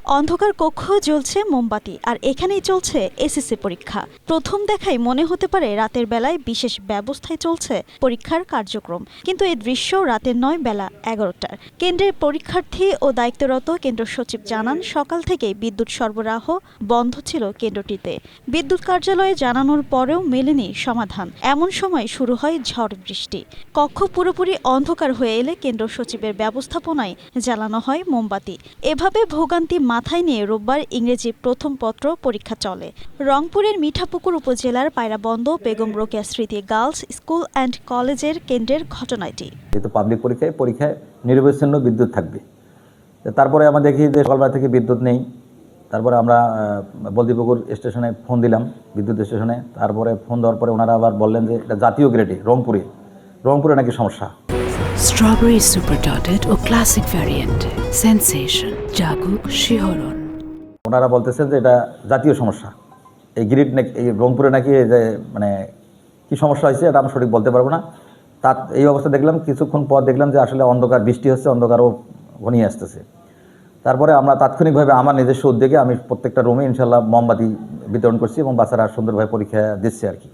অন্ধকার কক্ষ জ্বলছে মোমবাতি, আর এখানেই চলছে এসএসসি পরীক্ষা। প্রথম দেখায় মনে হতে পারে রাতের বেলায় বিশেষ ব্যবস্থায় চলছে পরীক্ষার কার্যক্রম, কিন্তু এই দৃশ্য রাতের নয়, বেলা 11টার। কেন্দ্রের পরীক্ষার্থী ও দায়িত্বরত কেন্দ্র সচিব জানান, সকাল থেকেই বিদ্যুৎ সরবরাহ বন্ধ ছিল কেন্দ্রটিতে। বিদ্যুৎ কার্যালয়ে জানানোর পরেও মেলেনি সমাধান। এমন সময় শুরু হয় ঝড় বৃষ্টি। কক্ষ পুরোপুরি অন্ধকার হয়ে এলে কেন্দ্র সচিবের ব্যবস্থাপনায় জ্বালানো হয় মোমবাতি। এভাবে ভোগান্তি মাথায় নিয়ে রোববার ইংরেজি প্রথম পত্র পরীক্ষা চলে। রংপুরের মিঠাপুকুর উপজেলার পায়রাবন্দ বেগম রোকেয়া স্মৃতি গার্লস স্কুল অ্যান্ড কলেজের কেন্দ্রের ঘটনাটি। যেহেতু পাবলিক পরীক্ষায় নিরবচ্ছিন্ন বিদ্যুৎ থাকবে, তারপরে আমরা দেখি যে সকালবেলা থেকে বিদ্যুৎ নেই। তারপরে আমরা বলদীপুকুর স্টেশনে ফোন দিলাম, বিদ্যুৎ স্টেশনে। তারপরে ফোন দেওয়ার পরে ওনারা আবার বললেন যে এটা জাতীয় গ্রেডে রংপুরে নাকি সমস্যা। স্ট্রবেরি সুপার ডটেড ও ক্লাসিক ভ্যারিয়েন্টে সেন্সেশন জাগুক শিহরণ। ওনারা বলতেছেন যে এটা জাতীয় সমস্যা। এই গ্রিড নাকি এই রংপুরে নাকি যে মানে কী সমস্যা হয়েছে এটা আমি সঠিক বলতে পারবো না। এই অবস্থা দেখলাম, কিছুক্ষণ পর দেখলাম যে আসলে অন্ধকার, বৃষ্টি হচ্ছে, অন্ধকারও ঘনিয়ে আসতেছে। তারপরে আমরা তাৎক্ষণিকভাবে আমার নিজস্ব উদ্যোগে আমি প্রত্যেকটা রুমে ইনশাল্লাহ মোমবাতি বিতরণ করছি এবং বাচ্চারা সুন্দরভাবে পরীক্ষা দিচ্ছে আর কি।